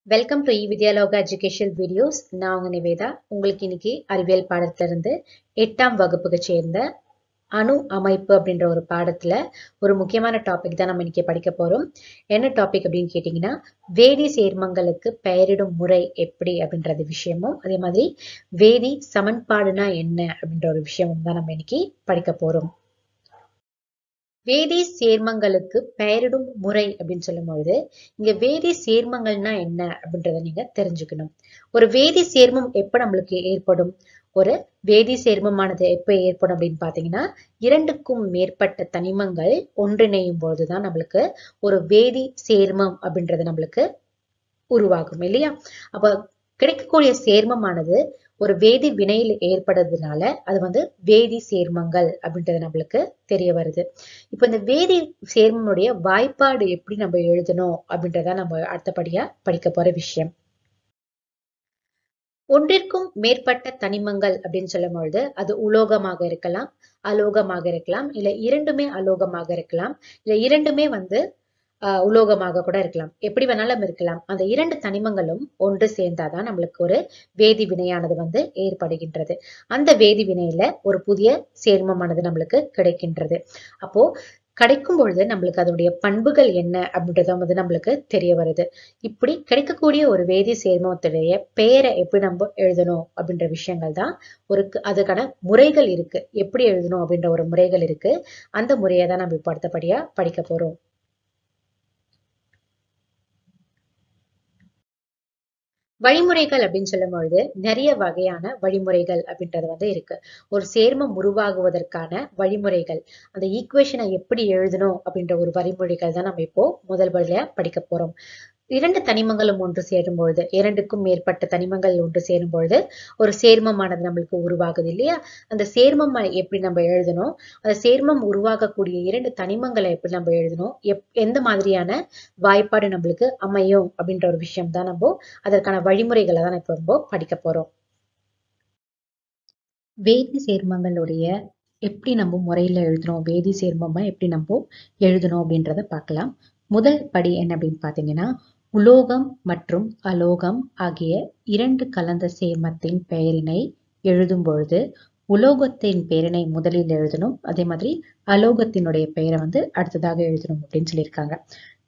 Welcome to Vidyaloka education videos. நான் உங்க நிவேதா. உங்களுக்கு இன்னைக்கு அறிவியல் பாடத்திலிருந்து 8ஆம் வகுப்புக்கு சேர்ந்த அணு அமைப்பு அப்படின்ற ஒரு பாடத்துல ஒரு முக்கியமான டாபிக் தான் நம்ம இன்னைக்கு படிக்க போறோம். என்ன டாபிக் அப்படின்னு கேட்டீங்கன்னா, வேதி சேர்மங்களுக்கு பெயரிடும் முறை எப்படி அப்படின்றது விஷயமும், அதே மாதிரி வேதி சமன்பாடுனா என்ன அப்படின்ற ஒரு விஷயமும் தான் நம்ம இன்னைக்கு படிக்க போறோம். வேதி சேர்மங்களுக்கு பெயரிடும் முறை அப்படின்னு சொல்லும்பொழுது, இங்க வேதி சேர்மங்கள்னா என்ன அப்படின்றத நீங்க தெரிஞ்சுக்கணும். ஒரு வேதி சேர்மம் எப்ப நம்மளுக்கு ஏற்படும்? ஒரு வேதி சேர்மமானது எப்ப ஏற்படும் அப்படின்னு பாத்தீங்கன்னா, 2க்கும் மேற்பட்ட தனிமங்கள் ஒன்றிணையும் பொழுதுதான் நம்மளுக்கு ஒரு வேதி சேர்மம் அப்படின்றது நம்மளுக்கு உருவாகும் இல்லையா? அப்ப கிடைக்கக்கூடிய சேர்மமானது ஒரு வேதி வினையில் ஏற்படுறதுனால அது வந்து வேதி சேர்மங்கள் அப்படின்றது நம்மளுக்கு தெரிய வருது. இப்ப இந்த வேதி சேர்மனுடைய வாய்ப்பாடு எப்படி நம்ம எழுதணும் அப்படின்றத நம்ம அடுத்தபடியா படிக்க போற விஷயம். ஒன்றிற்கும் மேற்பட்ட தனிமங்கள் அப்படின்னு சொல்லும் பொழுது அது உலோகமாக இருக்கலாம், அலோகமாக இருக்கலாம், இல்ல இரண்டுமே அலோகமாக இருக்கலாம், இல்ல இரண்டுமே வந்து உலோகமாக கூட இருக்கலாம். எப்படி வேணாலும் இருக்கலாம். அந்த 2 தனிமங்களும் ஒன்று சேர்ந்தாதான் நம்மளுக்கு ஒரு வேதி வினையானது வந்து ஏற்படுகின்றது. அந்த வேதி வினையில ஒரு புதிய சேர்மமானது நம்மளுக்கு கிடைக்கின்றது. அப்போ கிடைக்கும் பொழுது நம்மளுக்கு அதனுடைய பண்புகள் என்ன அப்படின்றத வந்து நம்மளுக்கு தெரிய வருது. இப்படி கிடைக்கக்கூடிய ஒரு வேதி சேர்மத்துடைய பெயரை எப்படி நம்ம எழுதணும் அப்படின்ற விஷயங்கள் தான் அதுக்கான முறைகள் இருக்கு. எப்படி எழுதணும் அப்படின்ற ஒரு முறைகள் இருக்கு. அந்த முறையை தான் நம்ம இப்ப அடுத்தபடியா படிக்க போறோம். வழிமுறைகள் அப்படின்னு சொல்லும் பொழுது நிறைய வகையான வழிமுறைகள் அப்படின்றது வந்து இருக்கு. ஒரு சேர்மம் உருவாகுவதற்கான வழிமுறைகள், அந்த ஈக்குவேஷனை எப்படி எழுதணும் அப்படின்ற ஒரு வழிமுறைகள் தான் நம்ம இப்போ முதல் வழியா படிக்க போறோம். 2 தனிமங்களும் ஒன்று சேரும் பொழுது, 2க்கும் மேற்பட்ட தனிமங்கள் ஒன்று சேரும் பொழுது ஒரு சேர்மமானது நம்மளுக்கு உருவாகுது இல்லையா? அந்த சேர்மம் எப்படி நம்ம எழுதணும், அந்த சேர்மம் உருவாகக்கூடிய 2 தனிமங்களை எப்படி நம்ம எழுதணும், எந்த மாதிரியான வாய்ப்பாடு நம்மளுக்கு அமையும் அப்படின்ற ஒரு விஷயம் தான் நம்ம அதற்கான வழிமுறைகளை தான் இப்ப நம்ம படிக்க போறோம். வேதி சேர்மங்களுடைய எப்படி நம்ம முறையில எழுதணும், வேதி சேர்மமா எப்படி நம்ம எழுதணும் அப்படின்றத பார்க்கலாம். முதல் படி என்ன அப்படின்னு பாத்தீங்கன்னா, உலோகம் மற்றும் அலோகம் ஆகிய 2 கலந்த சேர்மத்தின் பெயரினை எழுதும் பொழுது உலோகத்தின் பெயரினை முதலில் எழுதணும், அதே மாதிரி அலோகத்தினுடைய பெயரை வந்து அடுத்ததாக எழுதணும் அப்படின்னு சொல்லியிருக்காங்க.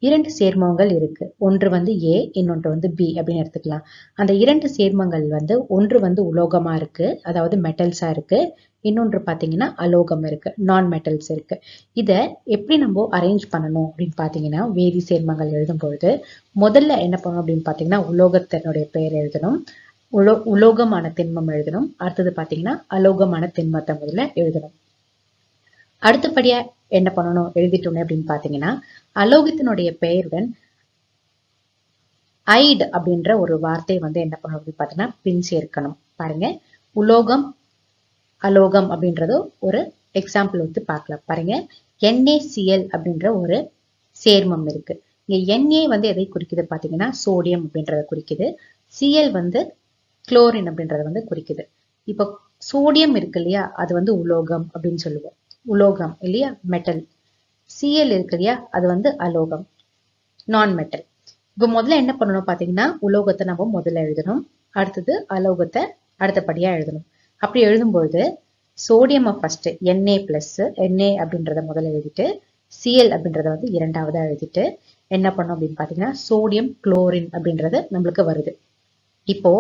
2 சேர்மங்கள் இருக்கு. ஒன்று வந்து A, இன்னொன்று வந்து B அப்படின்னு எடுத்துக்கலாம். அந்த 2 சேர்மங்கள் வந்து ஒன்று வந்து உலோகமா இருக்கு, அதாவது மெட்டல்ஸா இருக்கு. இன்னொன்று பாத்தீங்கன்னா அலோகம் இருக்கு, நான் மெட்டல்ஸ் இருக்கு. இத எப்படி நம்ம அரேஞ்ச் பண்ணணும் அப்படின்னு பாத்தீங்கன்னா, வேதி சேர்மங்கள் எழுதும் பொழுது முதல்ல என்ன பண்ணணும் அப்படின்னு பாத்தீங்கன்னா, உலோகத்தினுடைய பெயர் எழுதணும், உலோகமான திண்மம் எழுதணும். அடுத்தது பாத்தீங்கன்னா அலோகமான திண்மத்தை முதல்ல எழுதணும். அடுத்தபடியா என்ன பண்ணணும் எழுதிட்டோம் அப்படின்னு பாத்தீங்கன்னா, அலோகத்தினுடைய பெயருடன் ஐடு அப்படின்ற ஒரு வார்த்தை வந்து என்ன பண்ணணும் அப்படின்னு பாத்தீங்கன்னா பின் சேர்க்கணும். பாருங்க, உலோகம் அலோகம் அப்படின்றது ஒரு எக்ஸாம்பிள் வந்து பார்க்கலாம். பாருங்க, NaCl அப்படின்ற ஒரு சேர்மம் இருக்கு. இங்க Na வந்து எதை குறிக்குது பாத்தீங்கன்னா சோடியம் அப்படின்றத குறிக்குது. Cl வந்து குளோரின் அப்படின்றத வந்து குறிக்குது. இப்ப சோடியம் இருக்கு இல்லையா, அது வந்து உலோகம் அப்படின்னு சொல்லுவோம். உலோகம் இல்லையா, மெட்டல். Cl இருக்கு இல்லையா, அது வந்து அலோகம், நான் மெட்டல். இப்ப முதல்ல என்ன பண்ணணும் பாத்தீங்கன்னா, உலோகத்தை நம்ம முதல்ல எழுதணும், அடுத்தது அலோகத்தை அடுத்தபடியா எழுதணும். அப்படி எழுதும்பொழுது sodium first Na plus Na அப்படின்றத முதல்ல எழுதிட்டு, Cl அப்படின்றத வந்து இரண்டாவதா எழுதிட்டு என்ன பண்ணோம் அப்படின்னு பாத்தீங்கன்னா சோடியம் குளோரின் அப்படின்றது நம்மளுக்கு வருது. இப்போ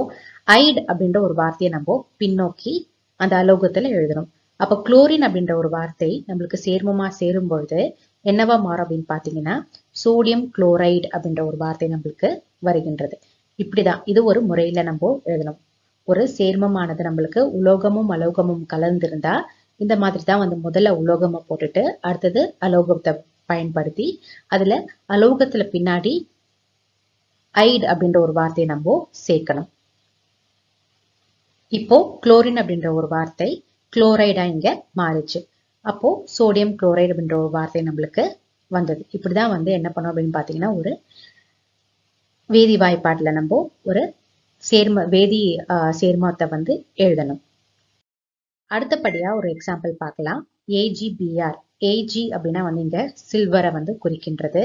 ஐடு அப்படின்ற ஒரு வார்த்தையை நம்ம பின்னோக்கி அந்த அலோகத்துல எழுதணும். அப்ப குளோரின் அப்படின்ற ஒரு வார்த்தை நம்மளுக்கு சேர்மமா சேரும் பொழுது என்னவா மாறும் அப்படின்னு பாத்தீங்கன்னா சோடியம் குளோரைடு அப்படின்ற ஒரு வார்த்தை நம்மளுக்கு வருகின்றது. இப்படிதான் இது ஒரு முறையில நம்ம எழுதணும். ஒரு சேர்மமானது நம்மளுக்கு உலோகமும் அலோகமும் கலந்திருந்தா இந்த மாதிரி தான் வந்து முதல்ல உலோகமா போட்டுட்டு அடுத்தது அலோகத்தை பயன்படுத்தி அதுல அலோகத்துல பின்னாடி ஐடு அப்படின்ற ஒரு வார்த்தையை நம்ம சேர்க்கணும். இப்போ குளோரின் அப்படின்ற ஒரு வார்த்தை குளோரைடா இங்க மாறிச்சு. அப்போ சோடியம் குளோரைடு அப்படின்ற ஒரு வார்த்தை நம்மளுக்கு வந்தது. இப்படிதான் வந்து என்ன பண்ணோம் அப்படின்னு பாத்தீங்கன்னா ஒரு வேதி வாய்ப்பாட்டுல நம்ம ஒரு வேதி சேர்மத்தை வந்து எழுதணும். அடுத்தபடியா ஒரு எக்ஸாம்பிள் பார்க்கலாம். AgBr. Ag அப்படின்னா வந்து இங்க சில்வரை வந்து குறிக்கின்றது,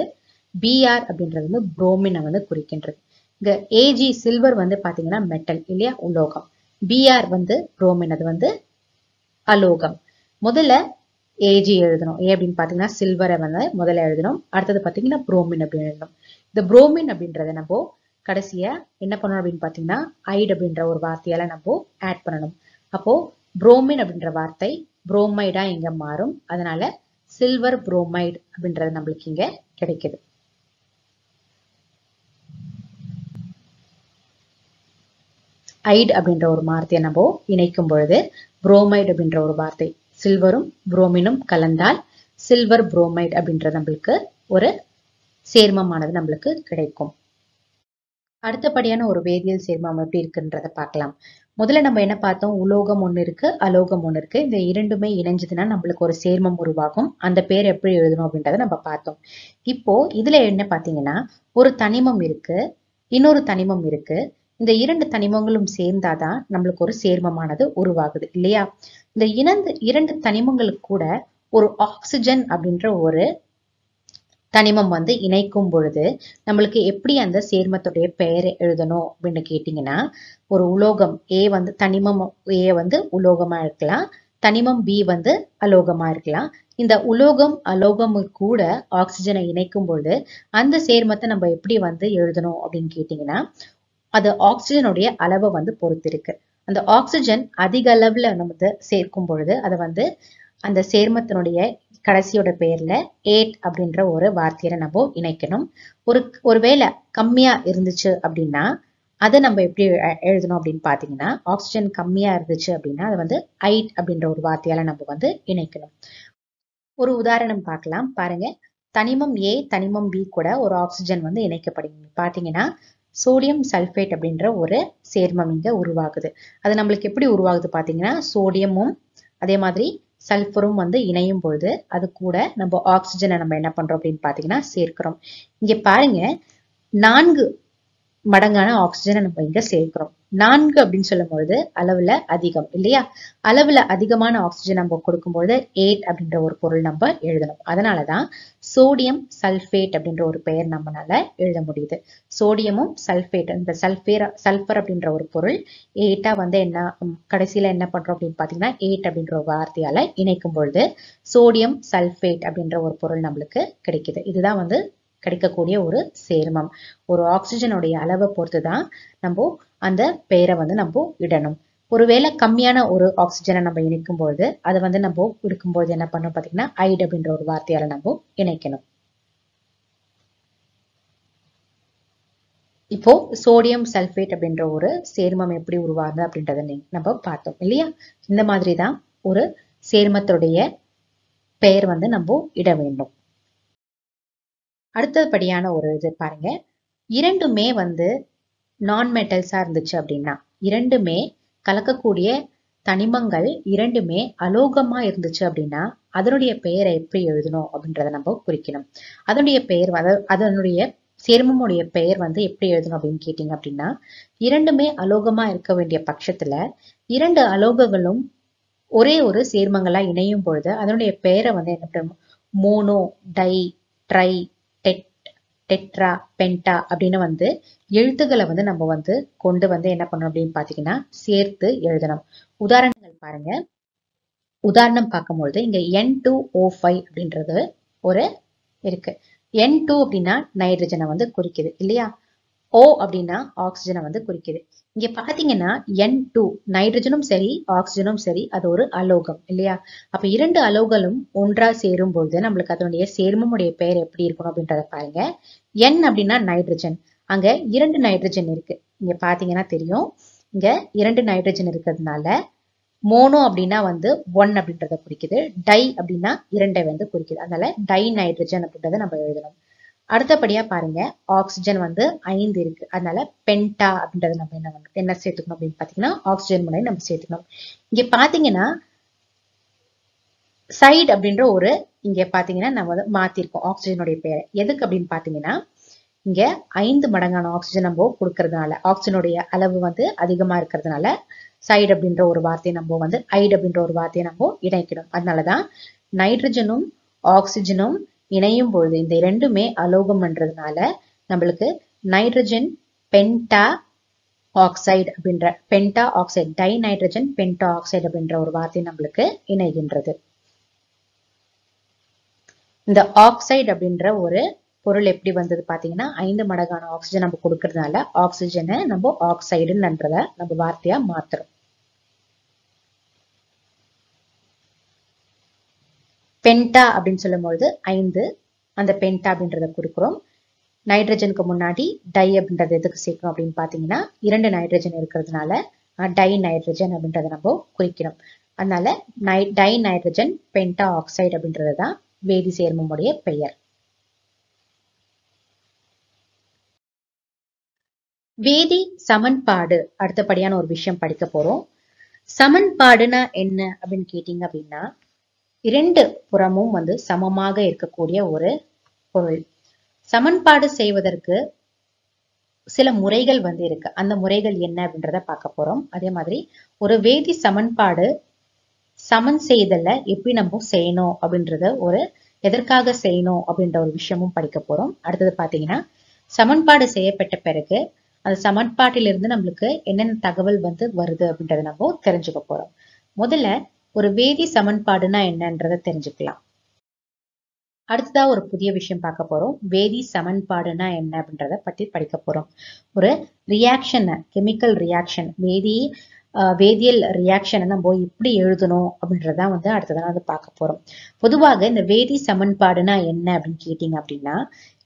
Br அப்படின்றது வந்து புரோமினை வந்து குறிக்கின்றது. இங்க ஏஜி சில்வர் வந்து பாத்தீங்கன்னா மெட்டல் இல்லையா, உலோகம். பிஆர் வந்து புரோமின், அது வந்து அலோகம். முதல்ல ஏஜி எழுதணும். ஏ அப்படின்னு பாத்தீங்கன்னா சில்வரை வந்து முதல்ல எழுதணும். அடுத்தது பாத்தீங்கன்னா புரோமின் அப்படின்னு எழுதணும். இந்த புரோமின் அப்படின்றத நம்ம கடைசியா என்ன பண்ணணும் அப்படின்னு பாத்தீங்கன்னா ஐடு அப்படின்ற ஒரு வார்த்தையால நம்ம ஆட் பண்ணணும். அப்போ புரோமின் அப்படின்ற வார்த்தை புரோமைடா இங்க மாறும். அதனால சில்வர் புரோமைடு அப்படின்றது நம்மளுக்கு இங்க கிடைக்குது. ஐடு அப்படின்ற ஒரு வார்த்தையை நம்ம இணைக்கும் பொழுது புரோமைடு அப்படின்ற ஒரு வார்த்தை, சில்வரும் புரோமினும் கலந்தால் சில்வர் புரோமைடு அப்படின்றது நம்மளுக்கு ஒரு சேர்மமானது நம்மளுக்கு கிடைக்கும். அடுத்தபடியான ஒரு வேதியியல் சேர்மம் எப்படி இருக்குன்றத பார்க்கலாம். முதல்ல நம்ம என்ன பார்த்தோம், உலோகம் ஒண்ணு இருக்கு, அலோகம் ஒண்ணு இருக்கு. இந்த இரண்டுமே இணைஞ்சதுன்னா நம்மளுக்கு ஒரு சேர்மம் உருவாகும். அந்த பேர் எப்படி எழுதணும் அப்படின்றத நம்ம பார்த்தோம். இப்போ இதுல என்ன பாத்தீங்கன்னா ஒரு தனிமம் இருக்கு, இன்னொரு தனிமம் இருக்கு. இந்த இரண்டு தனிமங்களும் சேர்ந்தாதான் நம்மளுக்கு ஒரு சேர்மமானது உருவாகுது இல்லையா. இந்த இரண்டு தனிமங்களுக்கு கூட ஒரு ஆக்சிஜன் அப்படின்ற ஒரு தனிமம் வந்து இணைக்கும் பொழுது நம்மளுக்கு எப்படி அந்த சேர்மத்துடைய பெயரை எழுதணும் அப்படின்னு கேட்டீங்கன்னா, ஒரு உலோகம் ஏ வந்து தனிமம் ஏ வந்து உலோகமா இருக்கலாம், தனிமம் பி வந்து அலோகமா இருக்கலாம். இந்த உலோகம் அலோகம் கூட ஆக்சிஜனை இணைக்கும் பொழுது அந்த சேர்மத்தை நம்ம எப்படி வந்து எழுதணும் அப்படின்னு கேட்டீங்கன்னா, அது ஆக்சிஜனுடைய அளவை வந்து பொறுத்து இருக்கு. அந்த ஆக்சிஜன் அதிக அளவுல நம்ம சேர்க்கும் பொழுது அதை வந்து அந்த சேர்மத்தினுடைய கடைசியோட பெயர்ல 8 அப்படின்ற ஒரு வார்த்தையை நம்ம இணைக்கணும். ஒருவேளை கம்மியா இருந்துச்சு அப்படின்னா அதை நம்ம எப்படி எழுதணும் அப்படின்னு பாத்தீங்கன்னா, ஆக்சிஜன் கம்மியா இருந்துச்சு அப்படின்னா அதை வந்து 8 அப்படின்ற ஒரு வார்த்தையால நம்ம வந்து இணைக்கணும். ஒரு உதாரணம் பார்க்கலாம் பாருங்க. தனிமம் ஏ தனிமம் பி கூட ஒரு ஆக்சிஜன் வந்து இணைக்கப்படுங்க. பாத்தீங்கன்னா சோடியம் சல்பேட் அப்படின்ற ஒரு சேர்மம் இங்க உருவாகுது. அது நம்மளுக்கு எப்படி உருவாகுது பாத்தீங்கன்னா, சோடியமும் அதே மாதிரி சல்பரும் வந்து இணையும் பொழுது அது கூட நம்ம ஆக்சிஜனை நம்ம என்ன பண்றோம் அப்படின்னு பாத்தீங்கன்னா சேர்க்கிறோம். இங்க பாருங்க 4 மடங்கான ஆக்சிஜனை நம்ம இங்க சேர்க்கிறோம். 4 அப்படின்னு சொல்லும் பொழுது அளவுல அதிகம் இல்லையா. அளவுல அதிகமான ஆக்சிஜன் நம்ம கொடுக்கும்போது 8 அப்படின்ற ஒரு பொருள் நம்ம எழுதணும். அதனாலதான் சோடியம் சல்பேட் அப்படின்ற ஒரு பெயர் நம்மளால எழுத முடியுது. சோடியமும் சல்பேட், இந்த சல்பர் அப்படின்ற ஒரு பொருள் 8 வந்து என்ன கடைசியில என்ன பண்றோம் அப்படின்னு பாத்தீங்கன்னா 8 அப்படின்ற ஒரு வார்த்தையால இணைக்கும் பொழுது சோடியம் சல்பேட் அப்படின்ற ஒரு பொருள் நம்மளுக்கு கிடைக்குது. இதுதான் வந்து கிடைக்கக்கூடிய ஒரு சேர்மம். ஒரு ஆக்சிஜனுடைய அளவை பொறுத்துதான் நம்ம அந்த பெயரை வந்து நம்ம இடணும். ஒருவேளை கம்மியான ஒரு ஆக்சிஜனை நம்ம இணைக்கும் பொழுது அதை வந்து நம்ம இருக்கும்போது என்ன பண்ணணும் பாத்தீங்கன்னா ஐடு அப்படின்ற ஒரு வார்த்தையால நம்ம இணைக்கணும். இப்போ சோடியம் சல்பேட் அப்படின்ற ஒரு சேர்மம் எப்படி உருவாகுது அப்படின்றத நம்ம பார்த்தோம் இல்லையா. இந்த மாதிரிதான் ஒரு சேர்மத்துடைய பெயர் வந்து நம்ம இட வேண்டும். அடுத்தபடியான ஒரு இது பாருங்க, இரண்டுமே வந்து நான் மெட்டல்ஸா இருந்துச்சு அப்படின்னா, இரண்டுமே கலக்கக்கூடிய தனிமங்கள் இரண்டுமே அலோகமா இருந்துச்சு அப்படின்னா அதனுடைய பெயரை எப்படி எழுதணும் அப்படின்றத நம்ம குறிக்கணும். அதனுடைய பெயர் அதனுடைய சேர்மமுடைய பெயர் வந்து எப்படி எழுதணும் அப்படின்னு கேட்டீங்க அப்படின்னா, இரண்டுமே அலோகமா இருக்க வேண்டிய பட்சத்துல இரண்டு அலோகங்களும் ஒரே ஒரு சேர்மங்களா இணையும் பொழுது அதனுடைய பெயரை வந்து என்ன பண்ணும், மோனோ, டை, ட்ரை, டெட்ரா, பென்டா அப்படின்னு வந்து எழுத்துக்களை வந்து நம்ம வந்து கொண்டு வந்து என்ன பண்ணணும் அப்படின்னு பாத்தீங்கன்னா சேர்த்து எழுதணும். உதாரணங்கள் பாருங்க. உதாரணம் பார்க்கும்பொழுது இங்க N2O5 அப்படின்றது ஒரு இருக்கு. N2 அப்படின்னா நைட்ரஜனை வந்து குறிக்குது இல்லையா. O அப்படின்னா ஆக்சிஜனை வந்து குறிக்குது. இங்க பாத்தீங்கன்னா N2 நைட்ரஜனும் சரி ஆக்சிஜனும் சரி அது ஒரு அலோகம் இல்லையா. அப்ப இரண்டு அலோகங்களும் ஒன்றா சேரும் பொழுது நம்மளுக்கு அதனுடைய சேர்மமுடைய பெயர் எப்படி இருக்கணும் அப்படின்றத பாருங்க. N அப்படின்னா நைட்ரஜன், அங்க 2 நைட்ரஜன் இருக்கு. இங்க பாத்தீங்கன்னா தெரியும், இங்க 2 நைட்ரஜன் இருக்கிறதுனால மோனோ அப்படின்னா வந்து 1 அப்படின்றத குறிக்குது, டை அப்படின்னா 2 வந்து குறிக்குது. அதனால டை நைட்ரஜன் அப்படின்றத நம்ம எழுதணும். அடுத்தபடியா பாருங்க, ஆக்சிஜன் வந்து 5 இருக்கு. அதனால பென்டா அப்படின்றத நம்ம என்ன சேர்த்துக்கணும் அப்படின்னு பாத்தீங்கன்னா ஆக்சிஜன் முன்னாடி நம்ம சேர்த்துக்கணும். இங்க பாத்தீங்கன்னா சைடு அப்படின்ற ஒரு இங்க பாத்தீங்கன்னா நம்ம வந்து மாத்திருக்கோம் ஆக்சிஜனுடைய பெயரை. எதுக்கு அப்படின்னு பாத்தீங்கன்னா இங்க 5 மடங்கான ஆக்சிஜன் நம்ம கொடுக்கறதுனால ஆக்சிஜனுடைய அளவு வந்து அதிகமா இருக்கிறதுனால சைடு அப்படின்ற ஒரு வார்த்தையை நம்ம வந்து ஐடு அப்படின்ற ஒரு வார்த்தையை நம்ம இணைக்கணும். அதனாலதான் நைட்ரஜனும் ஆக்சிஜனும் இணையும் பொழுது இந்த இரண்டுமே அலோகம்ன்றதுனால நம்மளுக்கு நைட்ரஜன் பென்டா ஆக்சைடு அப்படின்ற பென்டா ஆக்சைடு டை நைட்ரஜன் பென்டா ஆக்சைடு அப்படின்ற ஒரு வார்த்தை நம்மளுக்கு இணைகின்றது. இந்த ஆக்சைடு அப்படின்ற ஒரு பொருள் எப்படி வந்தது பாத்தீங்கன்னா 5 மடங்கான ஆக்சிஜன் நம்ம கொடுக்கறதுனால ஆக்சிஜனை நம்ம ஆக்சைடுன்றத நம்ம வார்த்தையா மாத்துறோம். பென்டா அப்படின்னு சொல்லும்போது 5 அந்த பென்டா அப்படின்றத கொடுக்குறோம். நைட்ரஜனுக்கு முன்னாடி டை அப்படின்றது எதுக்கு சேர்க்கணும் அப்படின்னு பாத்தீங்கன்னா 2 நைட்ரஜன் இருக்கிறதுனால டை நைட்ரஜன் அப்படின்றத நம்ம குறிக்கிறோம். அதனால டை நைட்ரஜன் பென்டா ஆக்சைடு அப்படின்றது தான் வேதி சேர்மமுடைய பெயர். வேதி சமன்பாடு அடுத்தபடியான ஒரு விஷயம் படிக்க போறோம். சமன்பாடுனா என்ன அப்படின்னு கேட்டீங்க அப்படின்னா 2 புறமும் சமமாக இருக்கக்கூடிய ஒரு பொருள். சமன்பாடு செய்வதற்கு சில முறைகள் இருக்கு. அந்த முறைகள் என்ன அப்படின்றத பார்க்க போறோம். அதே மாதிரி ஒரு வேதி சமன்பாடு சமன் செய்தல எப்படி நம்ம செய்யணும் அப்படின்றத எதற்காக செய்யணும் அப்படின்ற ஒரு விஷயமும் படிக்க போறோம். அடுத்தது பாத்தீங்கன்னா சமன்பாடு செய்யப்பட்ட பிறகு அந்த சமன்பாட்டிலிருந்து நம்மளுக்கு என்னென்ன தகவல் வருது அப்படின்றத நம்ம தெரிஞ்சுக்க போறோம். முதல்ல ஒரு வேதி சமன்பாடுனா என்னன்றத தெரிஞ்சுக்கலாம். அடுத்ததா ஒரு புதிய விஷயம் பார்க்க போறோம். வேதி சமன்பாடுனா என்ன அப்படின்றத பத்தி படிக்க போறோம். ஒரு ரியாக்ஷன் கெமிக்கல் ரியாக்ஷன் வேதியியல் ரியாக்ஷனை நம்ம எப்படி எழுதணும் அப்படின்றதான் அடுத்ததான் பார்க்க போறோம். பொதுவாக இந்த வேதி சமன்பாடுனா என்ன அப்படின்னு கேட்டீங்க அப்படின்னா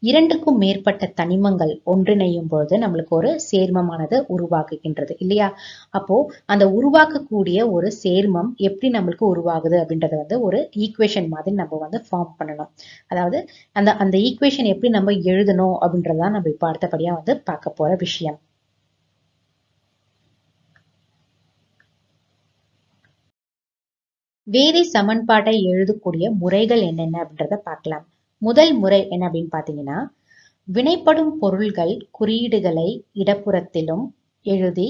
2க்கும் மேற்பட்ட தனிமங்கள் ஒன்றிணையும் பொழுது நம்மளுக்கு ஒரு சேர்மமானது உருவாக்குகின்றது இல்லையா? அப்போ அந்த உருவாக்கக்கூடிய ஒரு சேர்மம் எப்படி நம்மளுக்கு உருவாகுது அப்படின்றத ஒரு ஈக்குவேஷன் மாதிரி நம்ம ஃபார்ம் பண்ணணும். அதாவது அந்த ஈக்குவேஷன் எப்படி நம்ம எழுதணும் அப்படின்றதான் நம்ம இப்ப அடுத்தபடியா பார்க்க போற விஷயம். வேதி சமன்பாட்டை எழுதக்கூடிய முறைகள் என்னென்ன அப்படின்றத பார்க்கலாம். முதல் முறை என்ன அப்படின்னு பாத்தீங்கன்னா வினைப்படும் பொருள்கள் குறியீடுகளை இடப்புறத்திலும் எழுதி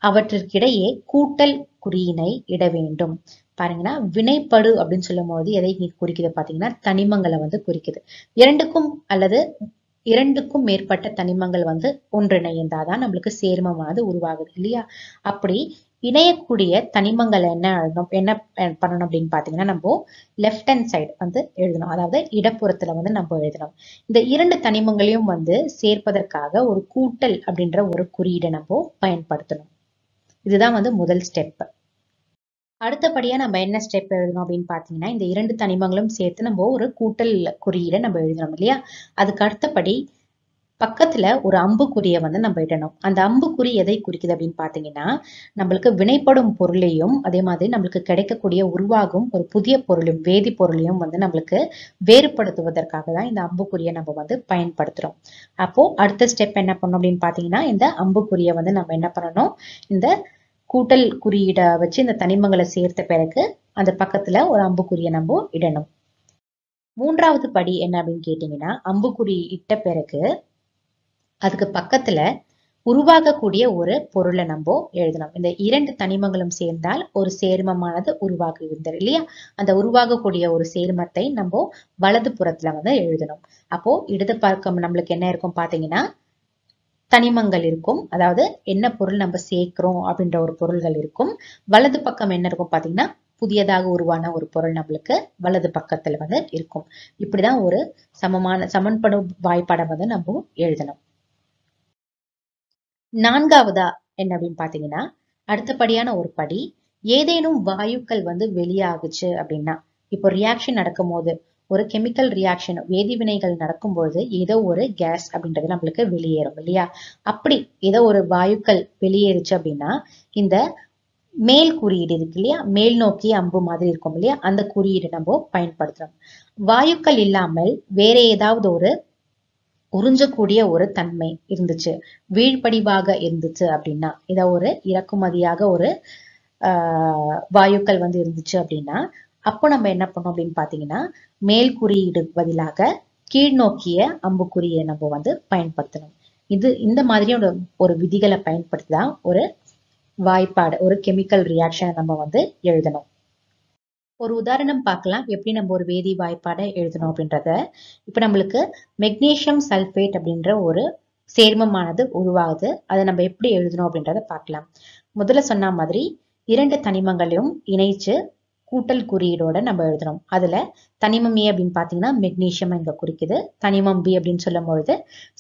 அவற்றிற்கிடையே கூட்டல் குறியினை இட வேண்டும். பாருங்கன்னா வினைப்படு அப்படின்னு சொல்லும் போது எதை குறிக்குது பாத்தீங்கன்னா தனிமங்களை குறிக்குது. இரண்டுக்கும் மேற்பட்ட தனிமங்கள் ஒன்றிணைந்தாதான் நம்மளுக்கு சேர்மமானது உருவாகுது இல்லையா? அப்படி இணையக்கூடிய தனிமங்கள் என்ன பண்ணணும் அப்படின்னு பாத்தீங்கன்னா நம்ம லெஃப்ட் ஹேண்ட் சைடு எழுதணும். அதாவது இடப்புறத்துல நம்ம எழுதணும். இந்த 2 தனிமங்களையும் சேர்ப்பதற்காக ஒரு கூட்டல் அப்படின்ற ஒரு குறியீடை நம்ம பயன்படுத்தணும். இதுதான் முதல் ஸ்டெப். அடுத்தபடியா நம்ம என்ன ஸ்டெப் எழுதணும் அப்படின்னு பாத்தீங்கன்னா இந்த 2 தனிமங்களும் சேர்த்து நம்ம ஒரு கூட்டல் குறியீடை நம்ம எழுதணும் இல்லையா? அதுக்கு அடுத்தபடி பக்கத்துல ஒரு அம்புக்குறியை நம்ம இடணும். அந்த அம்புக்குறி எதை குறிக்குது அப்படின்னு பாத்தீங்கன்னா நம்மளுக்கு வினைப்படும் பொருளையும் அதே மாதிரி நம்மளுக்கு கிடைக்கக்கூடிய உருவாகும் ஒரு புதிய பொருளையும் வேதி பொருளையும் நம்மளுக்கு வேறுபடுத்துவதற்காக தான் இந்த அம்புக்குறியை நம்ம பயன்படுத்துறோம். அப்போ அடுத்த ஸ்டெப் என்ன பண்ணணும் அப்படின்னு பாத்தீங்கன்னா இந்த அம்புக்குறியை நம்ம என்ன பண்ணணும், இந்த கூட்டல் குறியீட வச்சு இந்த தனிமங்களை சேர்த்த பிறகு அந்த பக்கத்துல ஒரு அம்புக்குறியை நம்ம இடணும். மூன்றாவது படி என்ன அப்படின்னு கேட்டீங்கன்னா அம்புக்குறி இட்ட பிறகு அதுக்கு பக்கத்துல உருவாகக்கூடிய ஒரு பொருளை நம்ம எழுதணும். இந்த 2 தனிமங்களும் சேர்ந்தால் ஒரு சேர்மமானது உருவாகுகின்றது இல்லையா? அந்த உருவாகக்கூடிய ஒரு சேர்மத்தை நம்ம வலது புறத்துல எழுதணும். அப்போ இடது பக்கம் நம்மளுக்கு என்ன இருக்கும் பாத்தீங்கன்னா தனிமங்கள் இருக்கும். அதாவது என்ன பொருள் நம்ம சேர்க்கிறோம் அப்படின்ற ஒரு பொருள்கள் இருக்கும். வலது பக்கம் என்ன இருக்கும் பாத்தீங்கன்னா புதியதாக உருவான ஒரு பொருள் நம்மளுக்கு வலது பக்கத்துல இருக்கும். இப்படிதான் ஒரு சமன்படும் வாய்ப்பாடை நம்ம எழுதணும். நான்காவதா என்ன அப்படின்னு பாத்தீங்கன்னா அடுத்தபடியான ஒரு படி ஏதேனும் வாயுக்கள் வெளியாகுச்சு அப்படின்னா இப்போ ரியாக்ஷன் நடக்கும் போது ஒரு கெமிக்கல் ரியாக்ஷன் வேதிவினைகள் நடக்கும்போது ஏதோ ஒரு கேஸ் அப்படின்றது நம்மளுக்கு வெளியேறும் இல்லையா? அப்படி ஏதோ ஒரு வாயுக்கள் வெளியேறுச்சு அப்படின்னா இந்த மேல் குறியீடு இருக்கு இல்லையா? மேல் நோக்கி அம்பு மாதிரி இருக்கும் இல்லையா? அந்த குறியீடு நம்ம பயன்படுத்துறோம். வாயுக்கள் இல்லாமல் வேற ஏதாவது ஒரு உறிஞ்சக்கூடிய ஒரு தன்மை இருந்துச்சு, வீழ்படிவாக இருந்துச்சு அப்படின்னா இத ஒரு இறக்குமதியாக ஒரு வாயுக்கள் இருந்துச்சு அப்படின்னா அப்போ நம்ம என்ன பண்ணோம் அப்படின்னு பாத்தீங்கன்னா மேல் குறியீடு பதிலாக கீழ் நோக்கிய அம்புக்குறியை நம்ம பயன்படுத்தணும். இந்த மாதிரியான ஒரு விதிகளை பயன்படுத்திதான் ஒரு வாய்ப்பாடு ஒரு கெமிக்கல் ரியாக்ஷனை நம்ம எழுதணும். ஒரு உதாரணம் பார்க்கலாம் எப்படி நம்ம ஒரு வேதி வாய்ப்பாடை எழுதணும் அப்படின்றத. இப்ப நம்மளுக்கு மெக்னீசியம் சல்பேட் அப்படின்ற ஒரு சேர்மமானது உருவாகுது. அதை நம்ம எப்படி எழுதணும் அப்படின்றத பார்க்கலாம். முதல்ல சொன்ன மாதிரி 2 தனிமங்களையும் இணைச்சு கூட்டல் குறியீடோட நம்ம எழுதுறோம். அதுல தனிமம் A அப்படின்னு பாத்தீங்கன்னா மெக்னீசியம் இங்க குறிக்குது. தனிமம் B அப்படின்னு சொல்லும் பொழுது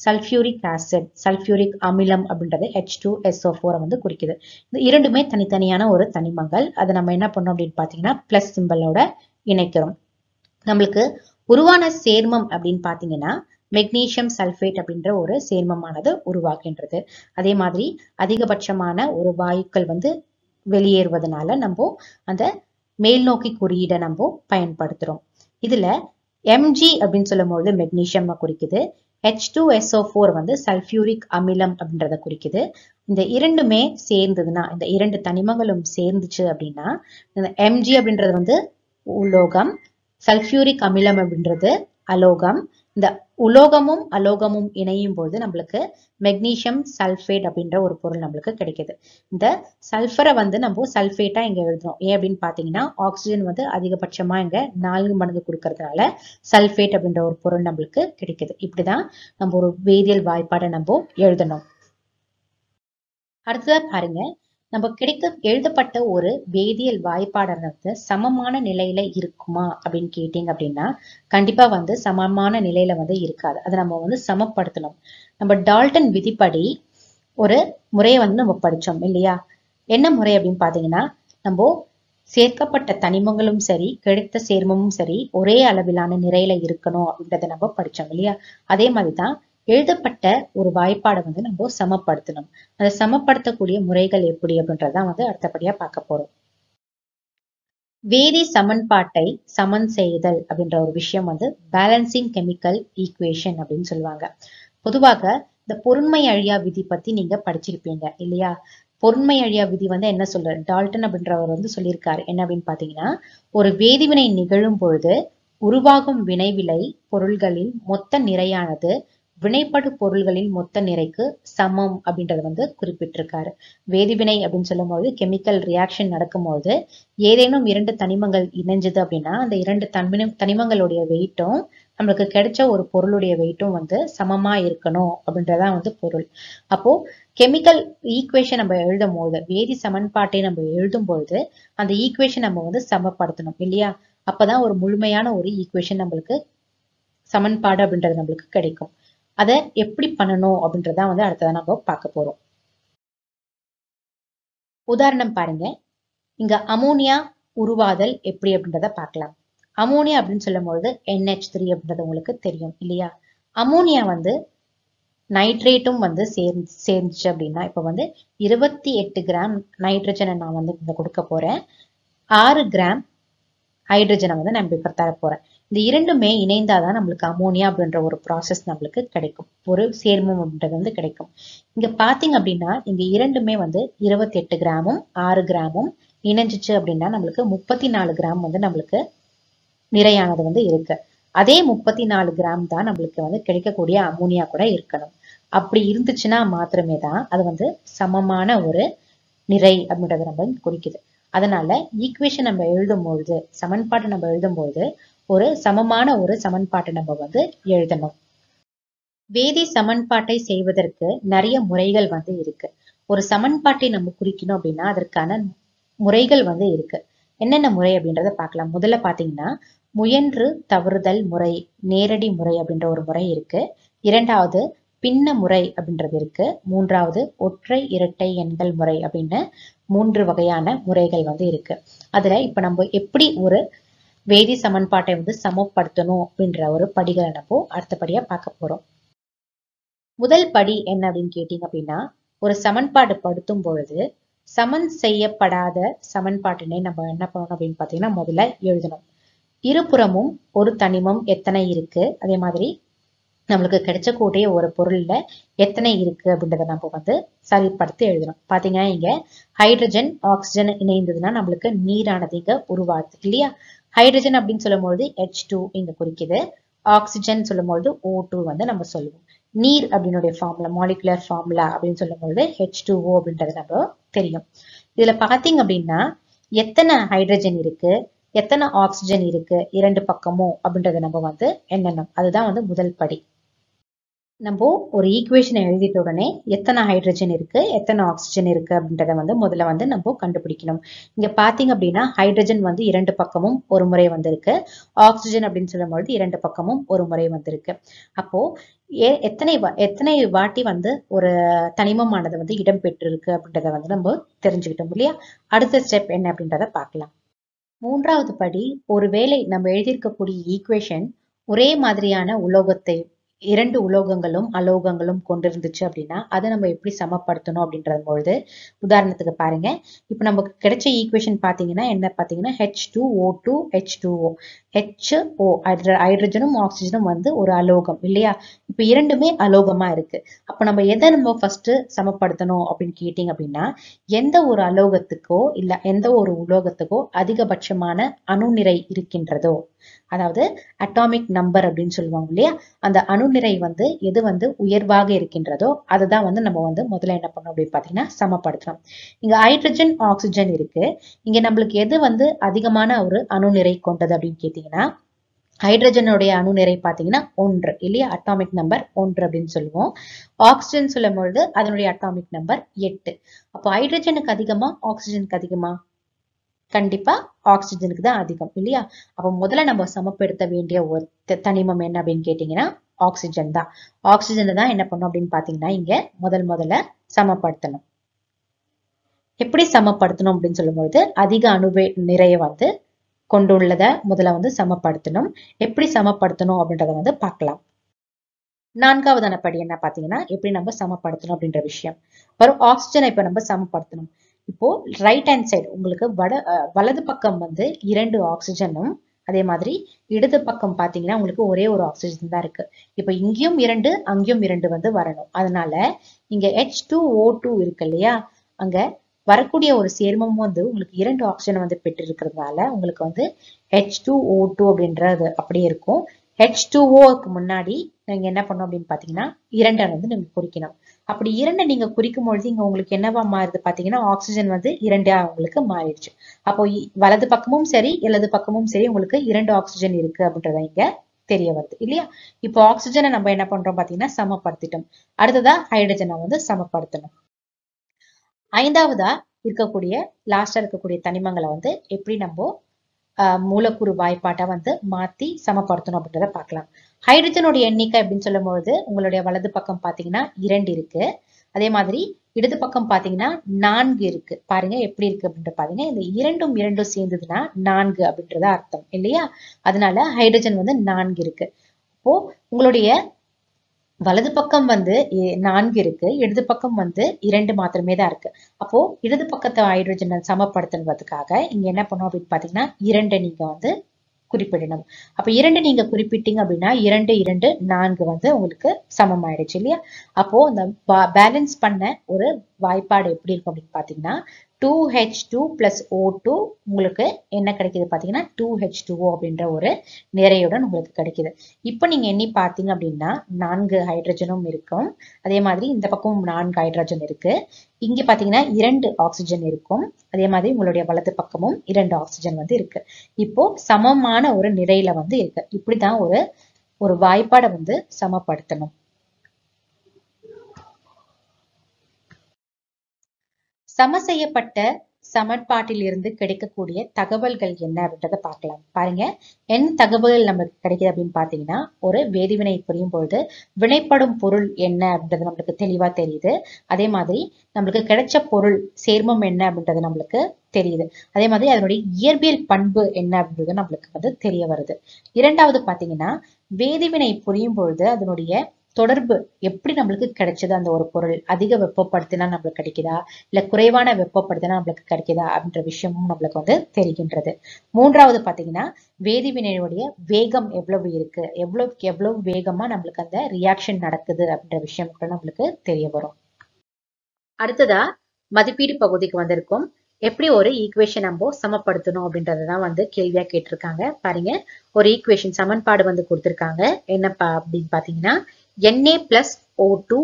சல்பியூரிக் ஆசிட், சல்பியூரிக் அமிலம் அப்படின்றது H2SO4 வந்து குறிக்குது. இது இரண்டுமே தனித்தனியான ஒரு தனிமங்கள். அதை நம்ம என்ன பண்ணோம் அப்படின்னு பாத்தீங்கன்னா பிளஸ் சிம்பலோட இணைக்கிறோம். நம்மளுக்கு உருவான சேர்மம் அப்படின்னு பாத்தீங்கன்னா மெக்னீசியம் சல்பேட் அப்படின்ற ஒரு சேர்மமானது உருவாகின்றது. அதே மாதிரி அதிகபட்சமான ஒரு வாயுக்கள் வந்து வெளியேறுவதனால நம்ம அந்த மேல் நோக்கி குறியீடை நம்ம பயன்படுத்துறோம். இதுல Mg அப்படின்னு சொல்லும் போது மெக்னீசியம் குறிக்குது. H2SO4 வந்து சல்பியூரிக் அமிலம் அப்படின்றத குறிக்குது. இந்த இரண்டுமே சேர்ந்ததுன்னா, இந்த 2 தனிமங்களும் சேர்ந்துச்சு அப்படின்னா இந்த Mg அப்படின்றது வந்து உலோகம், சல்பியூரிக் அமிலம் அப்படின்றது அலோகம். இந்த உலோகமும் அலோகமும் இணையும் போது நம்மளுக்கு மெக்னீசியம் சல்பேட் அப்படின்ற ஒரு பொருள் நம்மளுக்கு கிடைக்குது. இந்த சல்பரை வந்து நம்ம சல்பேட்டா இங்க எழுதுறோம். ஏன் அப்படின்னு பாத்தீங்கன்னா ஆக்சிஜன் வந்து அதிகபட்சமா இங்க 4 மடங்கு கொடுக்கறதுனால சல்பேட் அப்படின்ற ஒரு பொருள் நம்மளுக்கு கிடைக்குது. இப்படிதான் நம்ம ஒரு வேதியியல் வாய்ப்பாடை நம்ம எழுதணும். அடுத்ததா பாருங்க, நம்ம எழுதப்பட்ட ஒரு வேதியியல் வாய்ப்பாடானது சமமான நிலையில இருக்குமா அப்படின்னு கேட்டீங்க அப்படின்னா கண்டிப்பா வந்து சமமான நிலையில வந்து இருக்காது. அதை நம்ம வந்து சமப்படுத்தணும். நம்ம டால்டன் விதிப்படி ஒரு முறையை வந்து நம்ம படிச்சோம் இல்லையா? என்ன முறை அப்படின்னு பாத்தீங்கன்னா, நம்ம சேர்க்கப்பட்ட தனிமங்களும் சரி கிடைத்த சேர்மமும் சரி ஒரே அளவிலான நிறையில இருக்கணும் அப்படின்றத நம்ம படிச்சோம் இல்லையா? அதே மாதிரிதான் எழுதப்பட்ட ஒரு வாய்ப்பாடை வந்து நம்ம சமப்படுத்தணும். அதை சமப்படுத்தக்கூடிய முறைகள் எப்படி அப்படின்றதான் வந்து அடுத்தபடியா பார்க்க போறோம். வேதி சமன்பாட்டை சமன் செய்தல் அப்படின்ற ஒரு விஷயம் வந்து பேலன்சிங் கெமிக்கல் ஈக்குவேஷன் அப்படின்னு சொல்லுவாங்க. பொதுவாக இந்த பொருண்மை அழியா விதி பத்தி நீங்க படிச்சிருப்பீங்க இல்லையா? பொருண்மை அழியா விதி வந்து என்ன சொல்றாரு? டால்டன் அப்படின்றவர் வந்து சொல்லியிருக்காரு. என்ன அப்படின்னு பாத்தீங்கன்னா, ஒரு வேதிவினை நிகழும் பொழுது உருவாகும் வினைவிலை பொருள்களின் மொத்த நிறையானது வினைப்படு பொருள்களின் மொத்த நிறைக்கு சமம் அப்படின்றத வந்து குறிப்பிட்டிருக்காரு. வேதிவினை அப்படின்னு சொல்லும் போது கெமிக்கல் ரியாக்ஷன் நடக்கும்போது ஏதேனும் 2 தனிமங்கள் இணைஞ்சது அப்படின்னா அந்த 2 தனிமங்களுடைய வெயிட்டும் நம்மளுக்கு கிடைச்ச ஒரு பொருளுடைய வெயிட்டும் வந்து சமமா இருக்கணும் அப்படின்றதான் வந்து பொருள். அப்போ கெமிக்கல் ஈக்குவேஷன் நம்ம எழுதும் போது, வேதி சமன்பாட்டை நம்ம எழுதும் பொழுது அந்த ஈக்குவேஷன் நம்ம வந்து சமப்படுத்தணும் இல்லையா? அப்பதான் ஒரு முழுமையான ஒரு ஈக்குவேஷன் நம்மளுக்கு சமன்பாடு அப்படின்றது நம்மளுக்கு கிடைக்கும். அதை எப்படி பண்ணணும் அப்படின்றதான் வந்து அடுத்ததான் நம்ம பார்க்க போறோம். உதாரணம் பாருங்க, இங்க அமோனியா உருவாதல் எப்படி அப்படின்றத பார்க்கலாம். அமோனியா அப்படின்னு சொல்லும் பொழுது NH3 அப்படின்றது உங்களுக்கு தெரியும் இல்லையா? அமோனியா வந்து நைட்ரேட்டும் வந்து சேர்ந்துச்சு அப்படின்னா இப்ப வந்து 28 கிராம் நைட்ரஜனை நான் வந்து இங்க கொடுக்க போறேன். 6 கிராம் ஹைட்ரஜனை வந்து நான் இப்ப தர போறேன். இந்த இரண்டுமே இணைந்தாதான் நம்மளுக்கு அமோனியா அப்படின்ற ஒரு ப்ராசஸ் நம்மளுக்கு கிடைக்கும். ஒரு சேர்மம் அப்படின்றது வந்து கிடைக்கும். இங்க பாத்தீங்க அப்படின்னா இங்க இரண்டுமே வந்து 28 கிராமும் 6 கிராமும் இணைஞ்சிச்சு அப்படின்னா நம்மளுக்கு 34 கிராம் வந்து நம்மளுக்கு நிறையானது வந்து இருக்கு. அதே 34 கிராம் தான் நம்மளுக்கு வந்து கிடைக்கக்கூடிய அமோனியா கூட இருக்கணும். அப்படி இருந்துச்சுன்னா மாத்திரமே தான் அது வந்து சமமான ஒரு நிறை அப்படின்றத நம்ம குறிக்குது. அதனால ஈக்குவேஷன் நம்ம எழுதும் பொழுது, சமன்பாட்டை நம்ம எழுதும் பொழுது ஒரு சமமான ஒரு சமன்பாட்டை நம்ம வந்து எழுதணும். வேதி சமன்பாட்டை செய்வதற்கு நிறைய முறைகள் வந்து இருக்கு. ஒரு சமன்பாட்டை நம்ம குறிக்கணும் அப்படின்னா அதற்கான முறைகள் வந்து இருக்கு. என்னென்ன முறை அப்படின்றத பார்க்கலாம். முதல்ல பாத்தீங்கன்னா முயன்று தவறுதல் முறை, நேரடி முறை அப்படின்ற ஒரு முறை இருக்கு. இரண்டாவது பின்ன முறை அப்படின்றது இருக்கு. மூன்றாவது ஒற்றை இரட்டை எண்கள் முறை அப்படின்னு 3 வகையான முறைகள் வந்து இருக்கு. அதுல இப்ப நம்ம எப்படி ஒரு வேதி சமன்பாட்டை வந்து சமப்படுத்தணும் அப்படின்ற ஒரு படிகளை நம்ம அடுத்தபடியா பார்க்க போறோம். முதல் படி என்ன அப்படின்னு கேட்டீங்க அப்படின்னா, ஒரு சமன்பாடு படுத்தும் பொழுது சமன் செய்யப்படாத சமன்பாட்டினை நம்ம என்ன பண்ணணும் அப்படின்னு பாத்தீங்கன்னா முதல்ல எழுதணும். இருபுறமும் ஒரு தனிமம் எத்தனை இருக்கு, அதே மாதிரி நம்மளுக்கு கிடைச்சக்கூடிய ஒரு பொருள்ல எத்தனை இருக்கு அப்படின்றத நம்ம வந்து சரிப்படுத்தி எழுதணும். பாத்தீங்கன்னா இங்க ஹைட்ரஜன் ஆக்சிஜன் இணைந்ததுன்னா நம்மளுக்கு நீரானது இங்க உருவாகுது இல்லையா? ஹைட்ரஜன் அப்படின்னு சொல்லும் பொழுது H2 இங்க குறிக்குது. ஆக்சிஜன் சொல்லும் பொழுது O2 வந்து நம்ம சொல்லுவோம். நீர் அப்படின்னுடைய ஃபார்முலா, மாலிகுலர் ஃபார்முலா அப்படின்னு சொல்லும் பொழுது H2O அப்படின்றது நம்ம தெரியும். இதுல பாத்தீங்க அப்படின்னா எத்தனை ஹைட்ரஜன் இருக்கு, எத்தனை ஆக்சிஜன் இருக்கு இரண்டு பக்கமும் அப்படின்றத நம்ம வந்து எண்ணணும். அதுதான் வந்து முதல் படி. நம்ம ஒரு ஈக்குவேஷனை எழுதிட்ட உடனே எத்தனை ஹைட்ரஜன் இருக்கு எத்தனை ஆக்சிஜன் இருக்கு அப்படின்றத வந்து முதல்ல வந்து நம்ம கண்டுபிடிக்கணும். இங்க பாத்தீங்க அப்படின்னா ஹைட்ரஜன் வந்து இரண்டு பக்கமும் ஒரு முறை வந்திருக்கு, ஆக்சிஜன் அப்படின்னு சொல்லும்போது இரண்டு பக்கமும் ஒரு முறை வந்திருக்கு. அப்போ எத்தனை வாட்டி வந்து ஒரு தனிமமானது வந்து இடம் பெற்றிருக்கு அப்படின்றத வந்து நம்ம தெரிஞ்சுக்கிட்டோம் இல்லையா? அடுத்த ஸ்டெப் என்ன அப்படின்றத பார்க்கலாம். மூன்றாவது படி, ஒருவேளை நம்ம எழுதியிருக்கக்கூடிய ஈக்குவேஷன் ஒரே மாதிரியான உலோகத்தை இரண்டு உலோகங்களும் அலோகங்களும் கொண்டிருந்துச்சு அப்படின்னா அதை நம்ம எப்படி சமப்படுத்தணும் அப்படின்றது பொழுது உதாரணத்துக்கு பாருங்க. இப்ப நமக்கு கிடைச்ச ஈக்குவேஷன் பாத்தீங்கன்னா என்ன பாத்தீங்கன்னா H2O2 H2O. HO ஹைட்ரஜனும் ஆக்சிஜனும் வந்து ஒரு அலோகம் இல்லையா? இப்ப இரண்டுமே அலோகமா இருக்கு. அப்ப நம்ம எதை நம்ம ஃபர்ஸ்ட் சமப்படுத்தணும் அப்படின்னு கேட்டீங்க அப்படின்னா, எந்த ஒரு அலோகத்துக்கோ இல்ல எந்த ஒரு உலோகத்துக்கோ அதிகபட்சமான அணுநிறை இருக்கின்றதோ, அதாவது அட்டாமிக் நம்பர் அப்படின்னு சொல்லுவாங்க இல்லையா, அந்த அணுநிறை வந்து எது வந்து உயர்வாக இருக்கின்றதோ அதுதான் வந்து நம்ம வந்து முதல்ல என்ன பண்ணணும் அப்படின்னு பாத்தீங்கன்னா சமப்படுத்தணும். இங்க ஹைட்ரஜன் ஆக்சிஜன் இருக்கு. இங்க நம்மளுக்கு எது வந்து அதிகமான ஒரு அணுநிறை கொண்டது அப்படின்னு கேட்டீங்கன்னா, ஹைட்ரஜனுடைய அணுநிறை பாத்தீங்கன்னா 1 இல்லையா? அட்டாமிக் நம்பர் 1 அப்படின்னு சொல்லுவோம். ஆக்சிஜன் சொல்லும் பொழுது அதனுடைய அட்டாமிக் நம்பர் 8. அப்போ ஹைட்ரஜனுக்கு அதிகமா ஆக்சிஜனுக்கு அதிகமா? கண்டிப்பா ஆக்சிஜனுக்கு தான் அதிகம் இல்லையா? அப்ப முதல்ல நம்ம சமப்படுத்த வேண்டிய ஒரு தனிமம் என்ன அப்படின்னு கேட்டீங்கன்னா ஆக்சிஜன் தான். ஆக்சிஜனை தான் என்ன பண்ணும் அப்படின்னு பாத்தீங்கன்னா இங்க முதல்ல சமப்படுத்தணும். எப்படி சமப்படுத்தணும் அப்படின்னு சொல்லும்போது அதிக நிறைய வந்து கொண்டுள்ளத முதல்ல வந்து சமப்படுத்தணும். எப்படி சமப்படுத்தணும் அப்படின்றத வந்து பார்க்கலாம். நான்காவதான படி என்ன பாத்தீங்கன்னா எப்படி நம்ம சமப்படுத்தணும் அப்படின்ற விஷயம். வரும் ஆக்சிஜனை இப்ப நம்ம சமப்படுத்தணும். இப்போ ரைட் ஹேண்ட் சைடு உங்களுக்கு வலது பக்கம் வந்து 2 ஆக்சிஜனும் அதே மாதிரி இடது பக்கம் பாத்தீங்கன்னா உங்களுக்கு ஒரே ஒரு ஆக்சிஜன் தான் இருக்கு. இப்ப இங்கேயும் 2 அங்கேயும் 2 வந்து வரணும். அதனால இங்க H2O2 இருக்கு இல்லையா, அங்க வரக்கூடிய ஒரு சேர்மம் வந்து உங்களுக்கு 2 ஆக்சிஜன் வந்து பெற்றிருக்கிறதுனால உங்களுக்கு வந்து H2O2 அப்படின்றது அப்படியே இருக்கும். H2Oக்கு முன்னாடி நீங்க என்ன பண்ணணும் அப்படின்னு பாத்தீங்கன்னா 2 வந்து நீங்க குறிக்கணும். அப்படி 2 நீங்க குறிக்கும் பொழுது இங்க உங்களுக்கு என்னவா மாறுது பாத்தீங்கன்னா ஆக்சிஜன் வந்து 2 உங்களுக்கு மாறிடுச்சு. அப்போ வலது பக்கமும் சரி இடது பக்கமும் சரி உங்களுக்கு 2 ஆக்சிஜன் இருக்கு அப்படின்றத இங்க தெரிய வருது இல்லையா? இப்போ ஆக்சிஜனை நம்ம என்ன பண்றோம் பாத்தீங்கன்னா சமப்படுத்திட்டோம். அடுத்ததா ஹைட்ரஜனை வந்து சமப்படுத்தணும். ஐந்தாவதா லாஸ்டா இருக்கக்கூடிய தனிமங்களை வந்து எப்படி நம்ம மூலக்கூறு வாய்ப்பாட்டை வந்து மாத்தி சமப்படுத்தணும் அப்படின்றத பார்க்கலாம். ஹைட்ரஜனுடைய எண்ணிக்கை அப்படின்னு சொல்லும் பொழுது உங்களுடைய வலது பக்கம் பாத்தீங்கன்னா 2 இருக்கு. அதே மாதிரி இடது பக்கம் பாத்தீங்கன்னா 4 இருக்கு. பாருங்க எப்படி இருக்கு அப்படின்ட்டு பாருங்க. இந்த இரண்டும் சேர்ந்ததுன்னா 4 அப்படின்றத அர்த்தம் இல்லையா? அதனால ஹைட்ரஜன் வந்து 4 இருக்கு. அப்போ உங்களுடைய வலது பக்கம் வந்து 4 இருக்கு, இடது பக்கம் வந்து 2 மாத்திரமே தான் இருக்கு. அப்போ இடது பக்கத்தை ஹைட்ரஜனை சமப்படுத்துவதற்காக இங்க என்ன பண்ணும் அப்படின்னு பாத்தீங்கன்னா 2 நீங்க வந்து குறிப்பிடணும். அப்ப 2 நீங்க குறிப்பிட்டீங்க அப்படின்னா 2 2 4 வந்து உங்களுக்கு சமம் ஆயிடுச்சு இல்லையா? அப்போ அந்த பேலன்ஸ் பண்ண ஒரு வாய்ப்பாடு எப்படி இருக்கும் அப்படின்னு பாத்தீங்கன்னா 2H2 plus O2 உங்களுக்கு என்ன கிடைக்குது பாத்தீங்கன்னா 2H2O அப்படின்ற ஒரு நிறையுடன் உங்களுக்கு கிடைக்குது. இப்ப நீங்க எண்ணி பாத்தீங்க அப்படின்னா 4 ஹைட்ரஜனும் இருக்கும். அதே மாதிரி இந்த பக்கமும் 4 ஹைட்ரஜன் இருக்கு. இங்க பாத்தீங்கன்னா 2 ஆக்சிஜன் இருக்கும். அதே மாதிரி உங்களுடைய வலது பக்கமும் 2 ஆக்சிஜன் வந்து இருக்கு. இப்போ சமமான ஒரு நிறையில வந்து இருக்கு. இப்படிதான் ஒரு வாய்ப்பாடை வந்து சமப்படுத்தணும். சம செய்யப்பட்ட சமன்பாட்டில் இருந்து கிடைக்கக்கூடிய தகவல்கள் என்ன அப்படின்றத பார்க்கலாம். பாருங்க என்ன தகவல்கள் நமக்கு கிடைக்குது அப்படின்னு பாத்தீங்கன்னா ஒரு வேதிவினை புரியும் பொழுது வினைப்படும் பொருள் என்ன அப்படின்றது நம்மளுக்கு தெளிவா தெரியுது. அதே மாதிரி நம்மளுக்கு கிடைச்ச பொருள் சேர்மம் என்ன அப்படின்றது நம்மளுக்கு தெரியுது. அதே மாதிரி அதனுடைய இயற்பியல் பண்பு என்ன அப்படின்றது நம்மளுக்கு வந்து தெரிய வருது. இரண்டாவது பாத்தீங்கன்னா வேதிவினை புரியும் பொழுது அதனுடைய தொடர்பு எப்படி நம்மளுக்கு கிடைச்சது, அந்த ஒரு பொருள் அதிக வெப்பப்படுத்தினா நம்மளுக்கு கிடைக்குதா இல்ல குறைவான வெப்பப்படுத்தினா நம்மளுக்கு கிடைக்குதா அப்படின்ற விஷயமும் நம்மளுக்கு வந்து தெரிகின்றது. மூன்றாவது பாத்தீங்கன்னா வேதிவினையுடைய வேகம் எவ்வளவு இருக்கு, எவ்வளவு வேகமா நம்மளுக்கு அந்த ரியாக்ஷன் நடக்குது அப்படின்ற விஷயம் கூட நம்மளுக்கு தெரிய வரும். அடுத்ததா மதிப்பீடு பகுதிக்கு வந்திருக்கும். எப்படி ஒரு ஈக்குவேஷன் நம்ம சமப்படுத்தணும் அப்படின்றதான் வந்து கேள்வியா கேட்டிருக்காங்க. பாருங்க ஒரு ஈக்குவேஷன் சமன்பாடு வந்து கொடுத்திருக்காங்க. என்னப்பா அப்படின்னு பாத்தீங்கன்னா Na+O2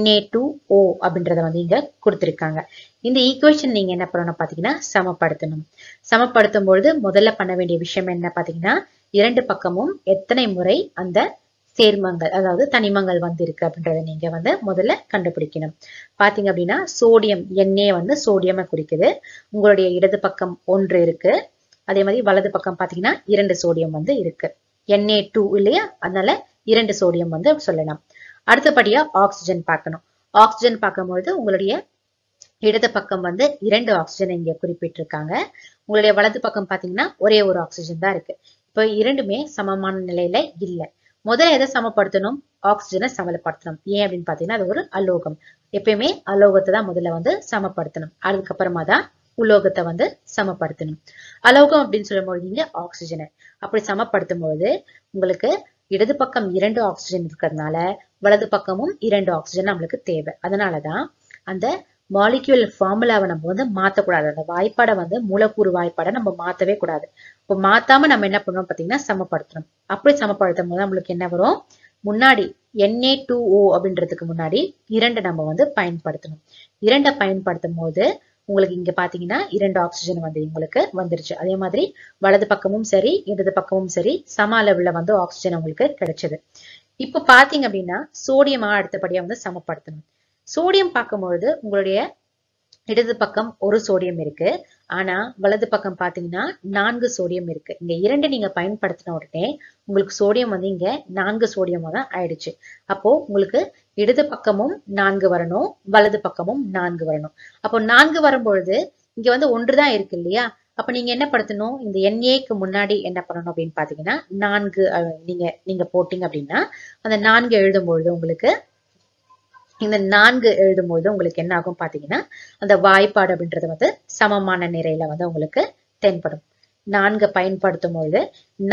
Na2O அப்படின்றத வந்து இங்க கொடுத்திருக்காங்க. இந்த ஈக்குவேஷன் நீங்க என்ன பண்ணணும் பாத்தீங்கன்னா சமப்படுத்தணும். சமப்படுத்தும் பொழுது முதல்ல பண்ண வேண்டிய விஷயம் என்ன பாத்தீங்கன்னா இரண்டு பக்கமும் எத்தனை முறை அந்த சேர்மங்கள் அதாவது தனிமங்கள் வந்து இருக்கு அப்படின்றத நீங்க வந்து முதல்ல கண்டுபிடிக்கணும். பாத்தீங்க அப்படின்னா சோடியம் Na வந்து சோடியமை குறிக்குது. உங்களுடைய இடது பக்கம் 1 இருக்கு. அதே மாதிரி வலது பக்கம் பாத்தீங்கன்னா 2 சோடியம் வந்து இருக்கு. Na2 இல்லையா, அதனால 2 சோடியம் வந்து சொல்லலாம். அடுத்தபடியா ஆக்சிஜன் பார்க்கணும். ஆக்சிஜன் பார்க்கும்பொழுது உங்களுடைய இடது பக்கம் வந்து 2 ஆக்சிஜன் இங்க குறிப்பிட்டிருக்காங்க. உங்களுடைய வலது பக்கம் பாத்தீங்கன்னா ஒரே ஒரு ஆக்சிஜன் தான் இருக்கு. இப்போ இரண்டுமே சமமான நிலையில இல்லை. முதல்ல எதை சமப்படுத்தணும்? ஆக்சிஜனை சமப்படுத்தணும். ஏன் அப்படின்னு பாத்தீங்கன்னா அது ஒரு அலோகம். எப்பயுமே அலோகத்தை தான் முதல்ல வந்து சமப்படுத்தணும். அதுக்கப்புறமா தான் உலோகத்தை வந்து சமப்படுத்தணும். அலோகம் அப்படின்னு சொல்லும்போது நீங்க ஆக்சிஜனை அப்படி சமப்படுத்தும் போது உங்களுக்கு இடது பக்கம் 2 ஆக்சிஜன் இருக்கிறதுனால வலது பக்கமும் 2 ஆக்சிஜன் நம்மளுக்கு தேவை. அதனாலதான் அந்த மாலிக்யூல் ஃபார்முலாவை நம்ம வந்து மாத்தக்கூடாது. அந்த வாய்ப்பாடை வந்து மூலக்கூறு வாய்ப்பாடை நம்ம மாத்தவே கூடாது. இப்போ மாத்தாம நம்ம என்ன பண்ணணும் பாத்தீங்கன்னா சமப்படுத்தணும். அப்படி சமப்படுத்தும் போது நம்மளுக்கு என்ன வரும்? முன்னாடி Na2O அப்படின்றதுக்கு முன்னாடி 2 நம்ம வந்து பயன்படுத்தணும். 2 பயன்படுத்தும் போது உங்களுக்கு இங்க பாத்தீங்கன்னா 2 ஆக்சிஜன் வந்து உங்களுக்கு வந்துருச்சு. அதே மாதிரி வலது பக்கமும் சரி இடது பக்கமும் சரி சம அளவுல வந்து ஆக்சிஜன் உங்களுக்கு கிடைச்சது. இப்ப பாத்தீங்க அப்படின்னா சோடியமா அடுத்தபடியா வந்து சமப்படுத்தணும். சோடியம் பார்க்கும்பொழுது உங்களுடைய இடது பக்கம் ஒரு சோடியம் இருக்கு. ஆனா வலது பக்கம் பாத்தீங்கன்னா 4 சோடியம் இருக்கு. இங்க 2 நீங்க பயன்படுத்தின உடனே உங்களுக்கு சோடியம் வந்து இங்க 4 சோடியமா தான் ஆயிடுச்சு. அப்போ உங்களுக்கு இடது பக்கமும் 4 வரணும், வலது பக்கமும் 4 வரணும். அப்போ 4 வரும்பொழுது இங்க வந்து 1 தான் இருக்கு இல்லையா? அப்ப நீங்க என்ன படுத்தணும்? இந்த NAக்கு முன்னாடி என்ன பண்ணணும் அப்படின்னு பாத்தீங்கன்னா 4 நீங்க போட்டீங்க அப்படின்னா அந்த 4 எழுதும்பொழுது உங்களுக்கு இந்த 4 எழுதும்போது உங்களுக்கு என்ன ஆகும் பாத்தீங்கன்னா அந்த வாய்ப்பாடு அப்படின்றது வந்து சமமான நிறையில வந்து உங்களுக்கு தென்படும். 4 பயன்படுத்தும் பொழுது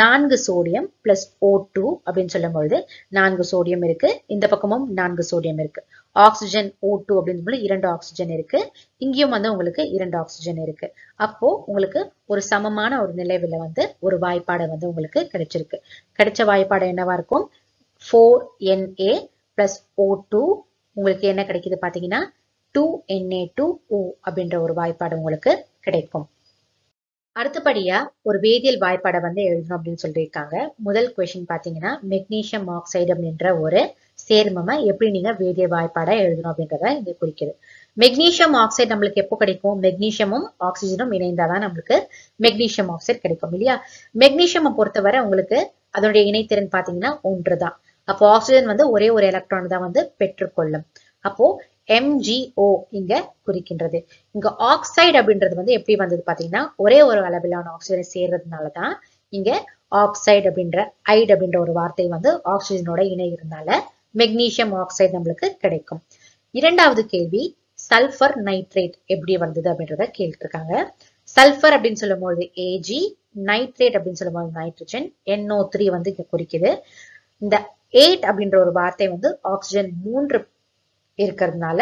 4 சோடியம் பிளஸ் O2 அப்படின்னு சொல்லும் பொழுது 4 சோடியம் இருக்கு. இந்த பக்கமும் 4 சோடியம் இருக்கு. ஆக்சிஜன் O2 அப்படின்னு சொல்லி 2 ஆக்சிஜன் இருக்கு. இங்கேயும் வந்து உங்களுக்கு 2 ஆக்சிஜன் இருக்கு. அப்போ உங்களுக்கு ஒரு சமமான ஒரு நிலையில வந்து ஒரு வாய்ப்பாடு வந்து உங்களுக்கு கிடைச்சிருக்கு. கிடைச்ச வாய்ப்பாடு என்னவா இருக்கும்? 4Na plus O2 உங்களுக்கு என்ன கிடைக்குது பாத்தீங்கன்னா 2Na2O அப்படின்ற ஒரு வாய்ப்பாடு உங்களுக்கு கிடைக்கும். அடுத்தபடியா ஒரு வேதியியல் வாய்ப்பாடை வந்து எழுதணும் அப்படின்னு சொல்லியிருக்காங்க. முதல் கொஸ்டின் பாத்தீங்கன்னா மெக்னீசியம் ஆக்சைடு அப்படின்ற ஒரு சேர்மமா எப்படி நீங்க வேதியியல் வாய்ப்பாடை எழுதணும் அப்படின்றத இங்க குறிக்குது. மெக்னீசியம் ஆக்சைடு நம்மளுக்கு எப்போ கிடைக்கும்? மெக்னீசியமும் ஆக்சிஜனும் இணைந்தாதான் நம்மளுக்கு மெக்னீசியம் ஆக்சைடு கிடைக்கும் இல்லையா? மெக்னீசியம் பொறுத்தவரை உங்களுக்கு அதனுடைய இணைத்திறன் பாத்தீங்கன்னா 1 தான். அப்போ ஆக்சிஜன் வந்து ஒரே ஒரு எலக்ட்ரான் தான் வந்து பெற்றுக்கொள்ளும். அப்போ MgO இங்க குறிக்கின்றது. இங்க ஆக்சைடு அப்படின்றது வந்து எப்படி வந்தது பாத்தீங்கன்னா ஒரே ஒரு அளவிலான ஆக்சிஜனை சேர்றதுனாலதான் இங்க ஆக்சைடு அப்படின்ற ஐடு அப்படின்ற ஒரு வார்த்தை வந்து ஆக்சிஜனோட இணைகிறதுனால மெக்னீசியம் ஆக்சைடு நம்மளுக்கு கிடைக்கும். இரண்டாவது கேள்வி சல்பர் நைட்ரேட் எப்படி வந்தது அப்படின்றத கேட்டிருக்காங்க. சல்பர் அப்படின்னு சொல்லும் போது Ag, நைட்ரேட் அப்படின்னு சொல்லும் போது நைட்ரஜன், NO3 வந்து இங்க குறிக்குது. இந்த 8 அப்படின்ற ஒரு வார்த்தை வந்து ஆக்சிஜன் 3 இருக்கிறதுனால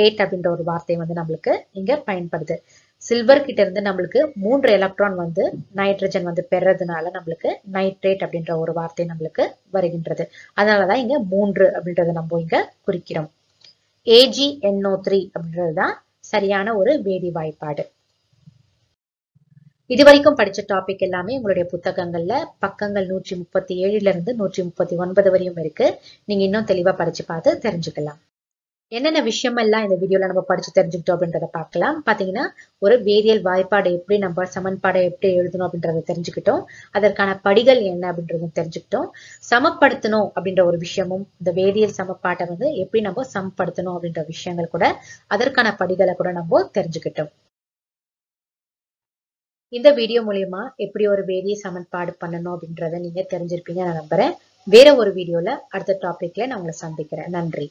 8 அப்படின்ற ஒரு வார்த்தை வந்து நம்மளுக்கு இங்க பயன்படுது. சில்வர் கிட்ட இருந்து நம்மளுக்கு 3 எலக்ட்ரான் வந்து நைட்ரஜன் வந்து பெறதுனால நம்மளுக்கு நைட்ரேட் அப்படின்ற ஒரு வார்த்தை நம்மளுக்கு வருகின்றது. அதனாலதான் இங்க 3 அப்படின்றத நம்ம இங்க குறிக்கிறோம். AgNO3 அப்படின்றதுதான் சரியான ஒரு வேதி வாய்ப்பாடு. இதுவரைக்கும் படிச்ச டாபிக் எல்லாமே உங்களுடைய புத்தகங்கள்ல பக்கங்கள் 137 இருந்து 139 வரையும் இருக்கு. நீங்க இன்னும் தெளிவா படிச்சு பார்த்து தெரிஞ்சுக்கலாம். என்னென்ன விஷயம் எல்லாம் இந்த வீடியோல நம்ம படிச்சு தெரிஞ்சுக்கிட்டோம் அப்படின்றத பார்க்கலாம். பாத்தீங்கன்னா ஒரு வேதியியல் வாய்ப்பாடு எப்படி நம்ம சமன்பாடை எப்படி எழுதணும் அப்படின்றத தெரிஞ்சுக்கிட்டோம். அதற்கான படிகள் என்ன அப்படின்றதும் தெரிஞ்சுக்கிட்டோம். சமப்படுத்தணும் அப்படின்ற ஒரு விஷயமும் இந்த வேதியியல் சமன்பாட்டை வந்து எப்படி நம்ம சமப்படுத்தணும் அப்படின்ற விஷயங்கள் கூட அதற்கான படிகளை கூட நம்ம தெரிஞ்சுக்கிட்டோம். இந்த வீடியோ மூலியமா எப்படி ஒரு வேதியியல் சமன்பாடு பண்ணணும் அப்படின்றத நீங்க தெரிஞ்சிருப்பீங்க நான் நம்புறேன். வேற ஒரு வீடியோல அடுத்த டாபிக்ல நான் உங்களை சந்திக்கிறேன். நன்றி.